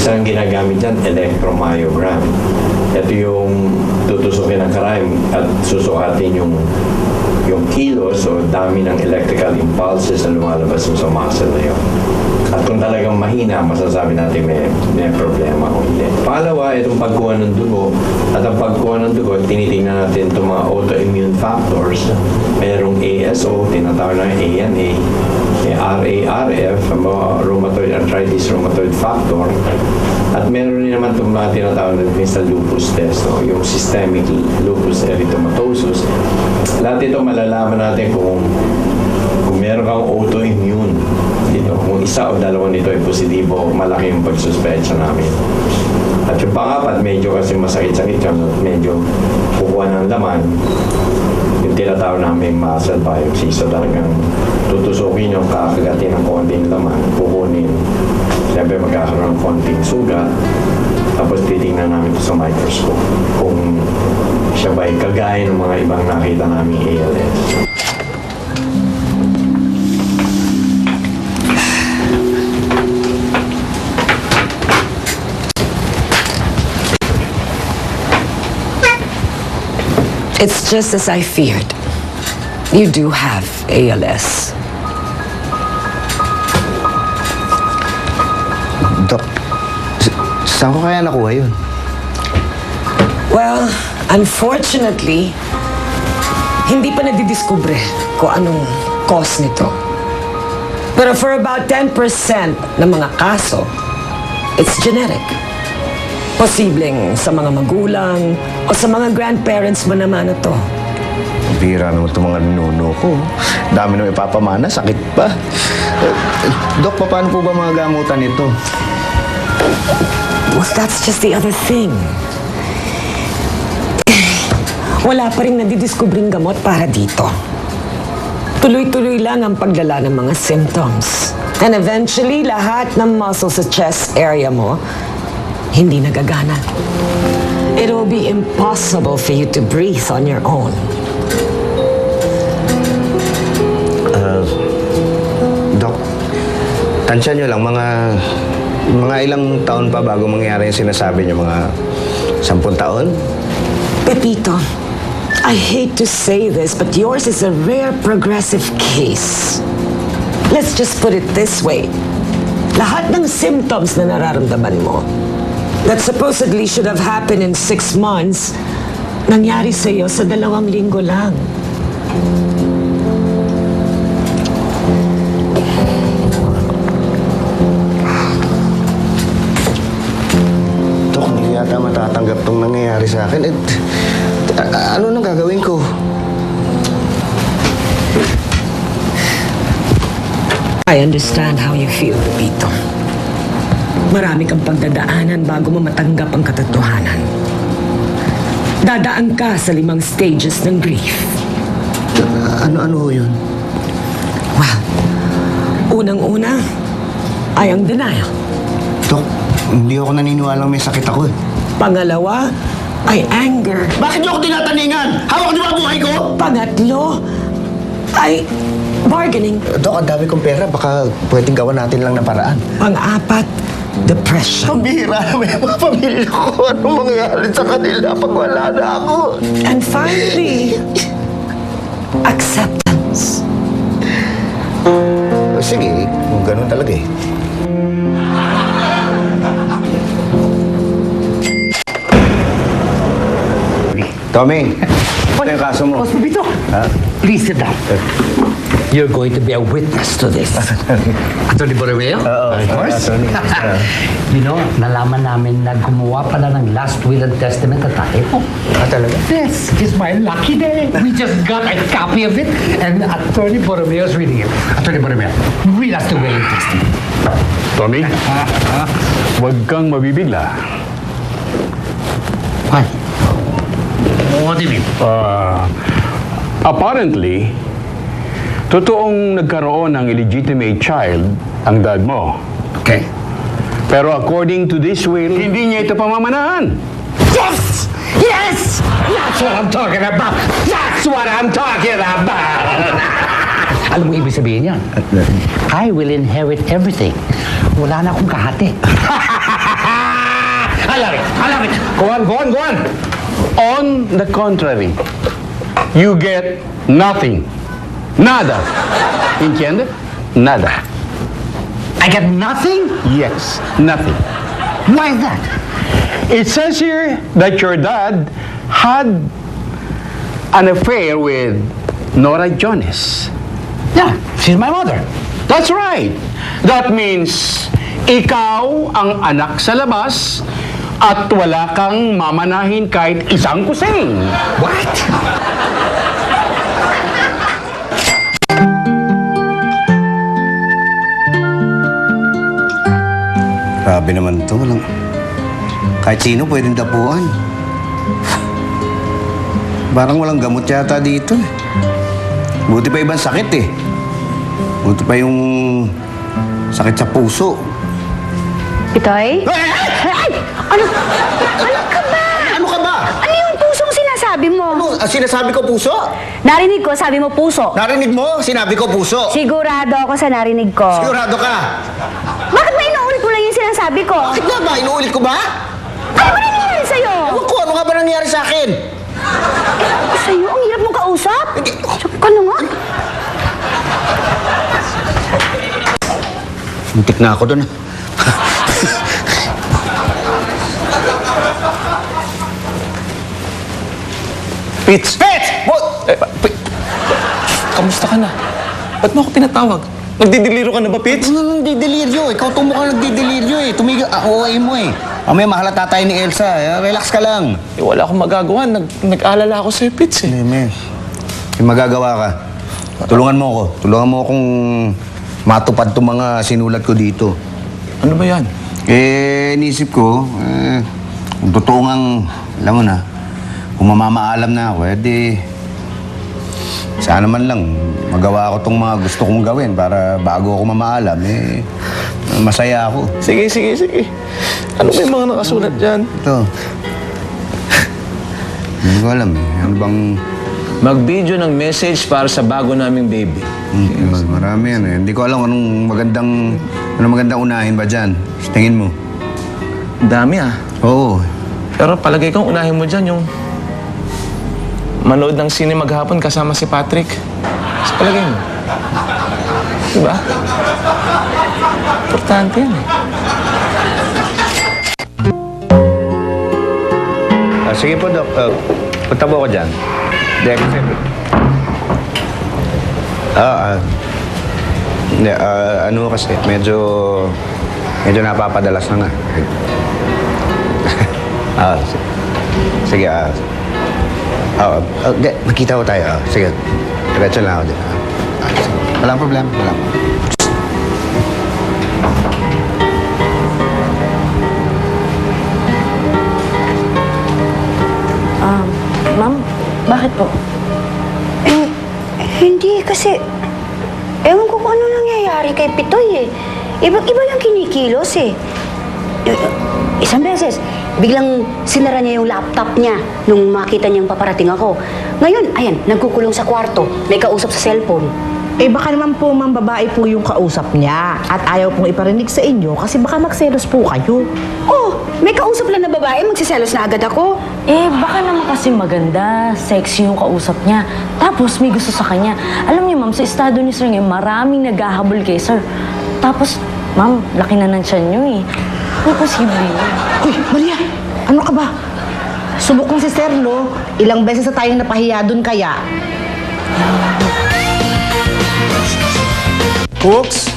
Isang ginagamit dyan, electromyogram. Ito yung tutusukin ng crime at susukatin yung kilos o dami ng electrical impulses na lumalabas sa muscle na yun. At kung talagang mahina, masasabi natin may problema o hindi. Pangalawa, itong pagkuha ng dugo. At ang pagkuha ng dugo, tinitingnan natin itong mga autoimmune factors. Mayroong ASO, tinatawag na ANA, RARF, rheumatoid arthritis, rheumatoid factor. At meron rin naman itong mga tinatawag natin sa lupus test, no? Yung systemic lupus erythematosus. Lahat ito malalaman natin kung meron kang autoimmune. Kung isa o dalawa nito ay positibo, malaki yung pagsuspecha namin. At yung pangapat, medyo kasi masakit-sakit yun, medyo kukuha ng laman, yung tinatawag namin muscle biopsy. So talagang tutusukin yung kakagatin ng konting laman, kukunin, siyempre magkakaroon ng konting sugat, tapos titingnan namin ito sa microscope kung siya ba ay kagaya ng mga ibang nakita namin ALS. It's just as I feared. You do have ALS. Dok, saan ko kaya nakuha yun? Well, unfortunately, hindi pa nadidiskubre kung anong cause nito. Pero for about 10% ng mga kaso, it's genetic. Posibleng sa mga magulang o sa mga grandparents mo naman na to. Bira naman itong mga nuno ko. Dami nang ipapamana, sakit pa. Dok, paano po ba mga gamutan nito? Well, that's just the other thing. Wala pa rin nadidiskubring gamot para dito. Tuloy-tuloy lang ang paglala ng mga symptoms. And eventually, lahat ng muscles sa chest area mo hindi nagagana. It will be impossible for you to breathe on your own. Dok, tansya nyo lang, mga ilang taon pa bago mangyari yung sinasabi nyo, mga 10 taon? Pepito, I hate to say this, but yours is a rare progressive case. Let's just put it this way. Lahat ng symptoms na nararamdaman mo that supposedly should have happened in 6 months, nangyari sa iyo sa 2 linggo lang. Dok, hindi yata matatanggap tong nangyayari sa akin. Ano nang gagawin ko? I understand how you feel, Pepito. Marami kang pagdadaanan bago mo matanggap ang katotohanan. Dadaan ka sa 5 stages ng grief. Ano ho yun? Well, unang-una ay ang denial. Dok, hindi ako naniniwalang may sakit ako eh. Pangalawa ay anger. Bakit niyo ako tinataningan? Hawak niyo ba buhay ko? Pangatlo ay bargaining. Dok, ang dami kong pera. Baka pwedeng gawa natin lang ng paraan. Pang-apat, depression. Pambihira na may mga pamilya ko. Anong mangyayari sa kanila pag wala na ako? And finally, acceptance. Sige, kung ganun talaga eh. Tommy, ano yung kaso mo? Pepito, please sit down. You're going to be a witness to this. Attorney Borromeo? Of course. You know, nalaman namin na gumawa pala ng last will and testament na tayo. Talaga? This is my lucky day. We just got a copy of it and Attorney Borromeo is reading it. Attorney Borromeo, read us the will and testament. Tommy, huwag kang mabibigla. Why? What do you mean? Apparently, totoong nagkaroon ng illegitimate child ang dad mo. Okay. Pero according to this will, hindi niya ito pamamanahan. Yes! Yes! That's what I'm talking about! That's what I'm talking about! Alam mo ibig sabihin yan? I will inherit everything. Wala na akong kahati. Go on. On the contrary, you get nothing. Nada. Entiende? Nada. I get nothing? Yes, nothing. Why is that? It says here that your dad had an affair with Nora Jones. Yeah, she's my mother. That's right. That means ikaw ang anak sa labas at wala kang mamanahin kahit isang kusing. What? Grabe naman to. Kahit sino pwedeng tapuan. Parang walang gamot yata dito eh. Buti pa ibang sakit eh. Buti pa yung sakit sa puso. Pitoy? Ay! Ano? Ano ka ba? Ano ka ba? Ano yung pusong sinasabi mo? Ano? Sinasabi ko puso? Narinig ko, sabi mo puso. Narinig mo? Sinabi ko puso. Sigurado ako sa narinig ko. Sigurado ka? Bakit ba inuulit mo lang yung sinasabi ko? Bakit nga ba? Inuulit ko ba? Ano ba nangyari sa'yo? Ewan ko, ano nga ba nangyari sa akin? Sa'yo? Ang hirap mong kausap? Hindi. Tsaka ano nga? Muntik na ako doon. Pits! Pets! What? Kamusta ka na? Ba't mo ako tinatawag? Nagdidiliro ka na ba, Pits? Ano nagdideliryo? Ikaw itong mukhang nagdideliryo eh. Tumigil, OA mo eh. Mamaya mahalata tayo ni Elsa. Relax ka lang. Eh, wala akong magagawa. Nag-aalala ako sa'yo, Pits eh. May magagawa ka. Tulungan mo ako. Tulungan mo akong matupad itong mga sinulat ko dito. Ano ba yan? Inisip ko, kung totoo ngang, alam mo na, kung mamamaalam na ako, sana man lang magawa ko itong mga gusto kong gawin para bago ako mamaalam, masaya ako. Sige. Ano ba yung mga nakasulat dyan? Ito. Hindi ko alam eh. Ano bang... Mag-video ng message para sa bago naming baby. Marami yan eh. Hindi ko alam anong magandang unahin ba dyan. Tingin mo. Ang dami ah. Oo. Pero palagay kong unahin mo dyan yung manood ng sine maghapon kasama si Patrick. Sa palagay mo. Diba? Importante yan eh. Sige po, Dok. Punta po ako dyan. Hindi, kasi... ano kasi, medyo napapadalas na nga. Sige, magkita ko tayo. Sige, diretso lang ako dyan. Walang problema, walang. Ma'am, bakit po? Hindi kasi... Ewan ko kung ano nangyayari kay Pitoy eh. Iba yung kinikilos eh. Isang beses, biglang sinara niya yung laptop niya nung makita niyang paparating ako. Ngayon, ayan, nagkukulong sa kwarto. May kausap sa cellphone. Eh baka naman po mang babae po yung kausap niya at ayaw pong iparinig sa inyo kasi baka magselos po kayo. Oh, may kausap lang na babae, magsiselos na agad ako. Eh, baka naman kasi maganda, sexy yung kausap niya. Tapos may gusto sa kanya. Alam niyo, ma'am, sa estado ni Sir ngayon, maraming naghahabol kay Sir. Tapos, ma'am, laki na ng tiyan niyo eh. Ano posible yun? Uy, Maria! Ano ka ba? Subok kong si Sir, no? Ilang beses na tayong napahiya doon kaya. Cooks,